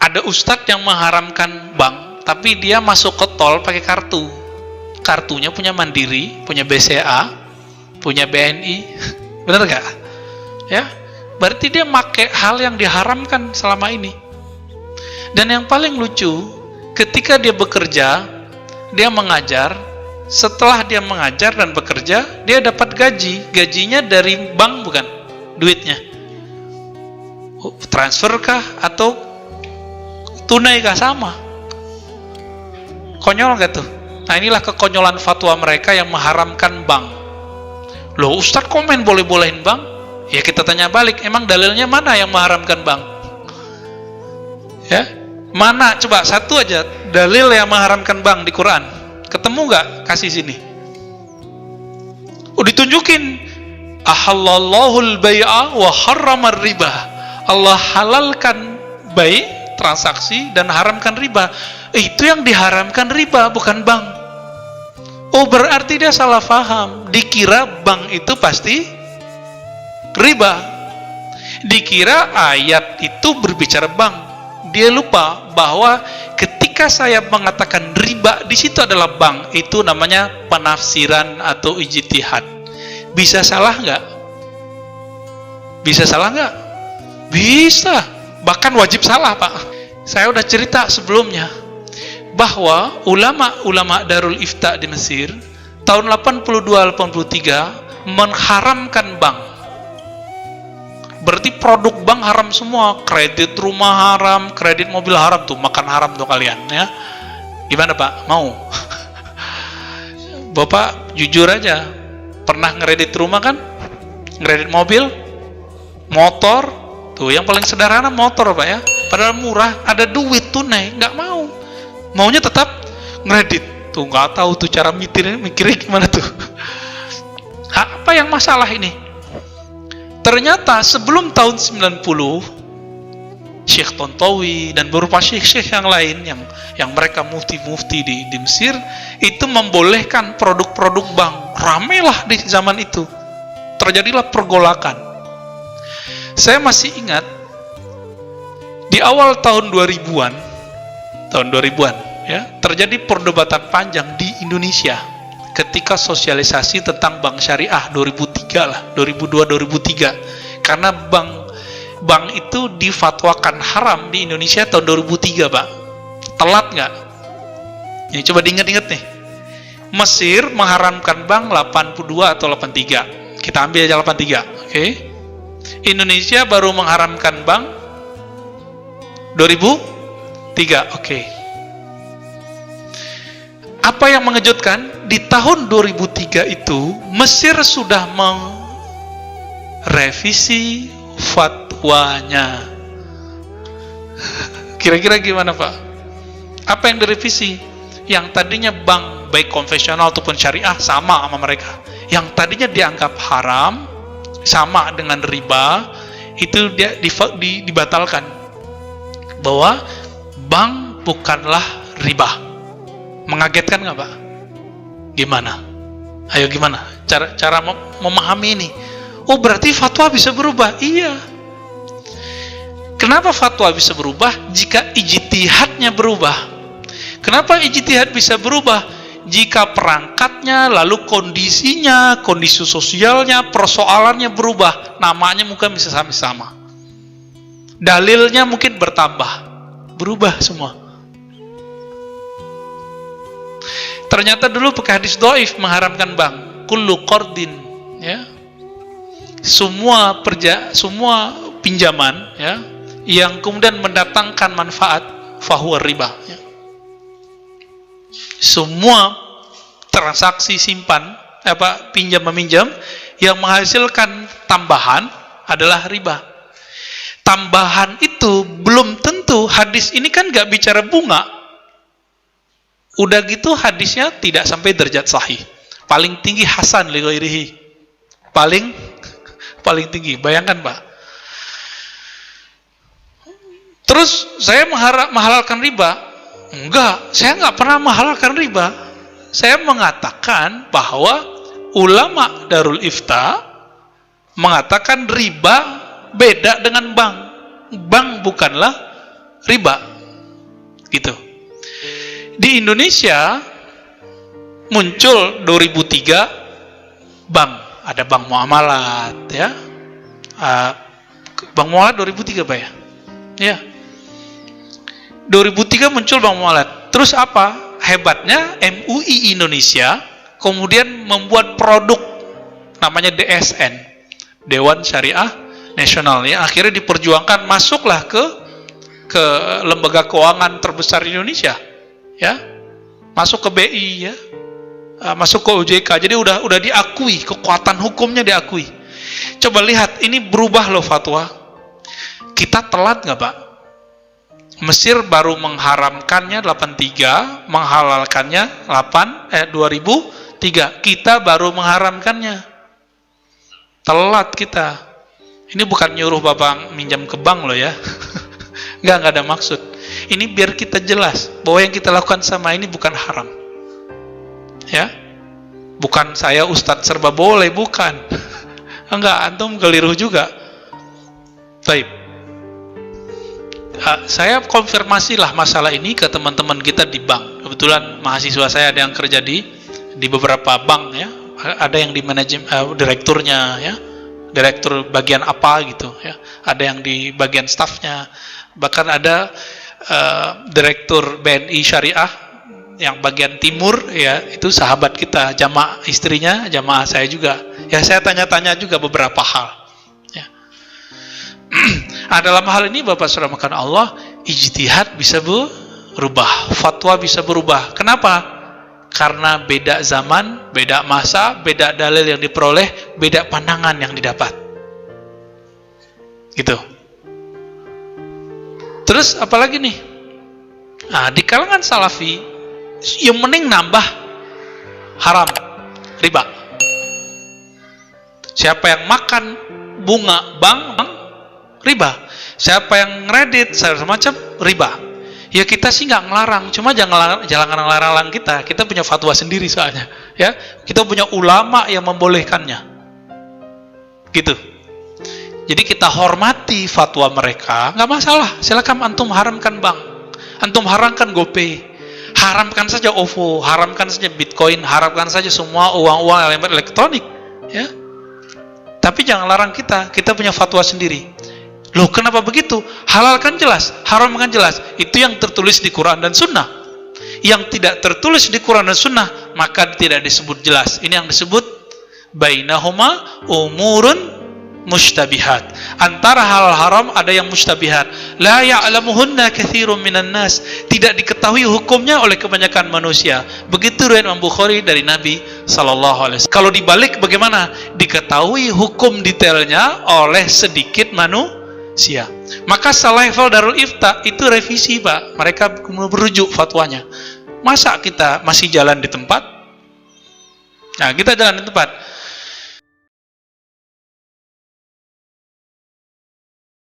Ada ustadz yang mengharamkan bank, tapi dia masuk ke tol pakai kartu. Kartunya punya Mandiri, punya BCA, punya BNI. Bener gak? Ya, berarti dia pakai hal yang diharamkan selama ini. Dan yang paling lucu, ketika dia bekerja, dia mengajar. Setelah dia mengajar dan bekerja, dia dapat gaji. Gajinya dari bank bukan? Duitnya transfer kah atau tunai kah? Sama. Konyol gak tuh? Nah, inilah kekonyolan fatwa mereka yang mengharamkan bank. Loh, Ustadz komen boleh-bolehin bank? Ya kita tanya balik, emang dalilnya mana yang mengharamkan bank? Ya, mana? Coba satu aja dalil yang mengharamkan bank di Quran. Ketemu gak? Kasih sini. Ditunjukin. Ahallallahul bai'a wa harramar riba. Allah halalkan bai, transaksi, dan haramkan riba. Itu yang diharamkan riba, bukan bank. Oh, berarti dia salah paham. Dikira bank itu pasti riba. Dikira ayat itu berbicara bank. Dia lupa bahwa ketika saya mengatakan riba, di situ adalah bank. Itu namanya penafsiran atau ijtihad. Bisa salah nggak? Bisa salah nggak? Bisa. Bahkan wajib salah, Pak. Saya udah cerita sebelumnya bahwa ulama Darul Ifta di Mesir tahun 82-83 mengharamkan bank. Berarti produk bank haram semua. Kredit rumah haram, kredit mobil haram. Tuh, makan haram tuh kalian, ya. Gimana, Pak? Mau? Bapak jujur aja, pernah ngeredit rumah kan? Ngeredit mobil? Motor? Tuh, yang paling sederhana motor, Pak, ya. Padahal murah, ada duit tunai, nggak mau. Maunya tetap ngeredit. Tuh, nggak tahu tuh cara mikirnya gimana tuh. Apa yang masalah ini? Ternyata sebelum tahun 90, Syekh Tontowi dan beberapa syekh-syekh yang lain yang mereka mufti-mufti di Mesir itu membolehkan produk-produk bank. Ramailah di zaman itu. Terjadilah pergolakan. Saya masih ingat di awal tahun 2000-an ya, terjadi perdebatan panjang di Indonesia ketika sosialisasi tentang bank syariah 2003 lah, 2002-2003. Karena bank itu difatwakan haram di Indonesia tahun 2003, Pak. Telat nggak? Ini coba diingat-ingat nih. Mesir mengharamkan bank 82 atau 83. Kita ambil aja 83, oke? Indonesia baru mengharamkan bank 2003, oke. Apa yang mengejutkan? Di tahun 2003 itu Mesir sudah merevisi fatwanya. Kira-kira gimana, Pak? Apa yang direvisi? Yang tadinya bank baik konvensional ataupun syariah sama mereka. Yang tadinya dianggap haram sama dengan riba, itu dia dibatalkan, bahwa bank bukanlah riba. Mengagetkan nggak, Pak? Gimana? Ayo gimana? Cara memahami ini. Oh, berarti fatwa bisa berubah? Iya. Kenapa fatwa bisa berubah? Jika ijtihadnya berubah. Kenapa ijtihad bisa berubah? Jika perangkatnya, lalu kondisinya, kondisi sosialnya, persoalannya berubah, namanya mungkin bisa sama-sama. Dalilnya mungkin bertambah, berubah semua. Ternyata dulu pakai hadis dhaif mengharamkan bank. Kullu qardin, ya. Semua pinjaman, ya, yang kemudian mendatangkan manfaat, fahuwa riba, ya. Semua transaksi pinjam meminjam yang menghasilkan tambahan adalah riba. Tambahan itu belum tentu, hadis ini kan gak bicara bunga. Udah gitu hadisnya tidak sampai derajat sahih. Paling tinggi hasan li ghairihi. Paling tinggi. Bayangkan, Pak. Terus saya menghalalkan riba. Enggak, saya nggak pernah menghalalkan riba. Saya mengatakan bahwa ulama Darul Ifta mengatakan riba beda dengan bank. Bank bukanlah riba. Gitu. Di Indonesia muncul 2003 bank, ada bank muamalat ya. Bank muamalat 2003 Pak ya? Ya. 2003 muncul bank muamalat. Terus apa? Hebatnya MUI Indonesia kemudian membuat produk namanya DSN, Dewan Syariah Nasional ya. Akhirnya diperjuangkan, masuklah ke lembaga keuangan terbesar di Indonesia. Ya. Masuk ke BI ya. Masuk ke OJK. Jadi udah diakui, kekuatan hukumnya diakui. Coba lihat, ini berubah loh fatwa. Kita telat nggak Pak? Mesir baru mengharamkannya 83, menghalalkannya 2003. Kita baru mengharamkannya. Telat kita. Ini bukan nyuruh Bapak minjam ke bank loh ya. Nggak ada maksud. Ini biar kita jelas bahwa yang kita lakukan sama ini bukan haram. Ya. Bukan saya Ustadz serba boleh, bukan. Enggak, antum keliru juga. Baik. Saya konfirmasilah masalah ini ke teman-teman kita di bank. Kebetulan mahasiswa saya ada yang kerja di beberapa bank ya. Ada yang di manajemen, direkturnya ya, direktur bagian apa gitu ya. Ada yang di bagian stafnya. Bahkan ada direktur BNI Syariah yang bagian timur ya, itu sahabat kita, jamaah istrinya, jamaah saya juga. Ya saya tanya-tanya juga beberapa hal. Dalam hal ini Bapak Saudara makan Allah, ijtihad bisa berubah, fatwa bisa berubah. Kenapa? Karena beda zaman, beda masa, beda dalil yang diperoleh, beda pandangan yang didapat. Gitu. Terus apalagi nih? Di kalangan Salafi yang mending nambah haram, riba. Siapa yang makan bunga bank, riba. Siapa yang ngredit semacam riba. Ya kita sih nggak ngelarang, cuma jangan ngelarang kita. Kita punya fatwa sendiri soalnya, ya. Kita punya ulama yang membolehkannya. Gitu. Jadi kita hormati fatwa mereka, nggak masalah. Silakan antum haramkan bank, antum haramkan GoPay, haramkan saja OVO, haramkan saja Bitcoin, haramkan saja semua uang-uang elektronik, ya. Tapi jangan larang kita punya fatwa sendiri. Loh, kenapa begitu? Halalkan jelas, haramkan jelas. Itu yang tertulis di Quran dan Sunnah. Yang tidak tertulis di Quran dan Sunnah, maka tidak disebut jelas. Ini yang disebut bainahuma umurun mushtabihat. Antara halal haram ada yang mushtabihat. La ya'lamuhunna katsirun minan nas. Tidak diketahui hukumnya oleh kebanyakan manusia. Begitu riwayat Imam Bukhari dari Nabi sallallahu alaihi wasallam. Kalau dibalik bagaimana? Diketahui hukum detailnya oleh sedikit manusia. Maka selevel Darul Ifta itu revisi Pak. Mereka merujuk fatwanya. Masa kita masih jalan di tempat? Nah, kita jalan di tempat.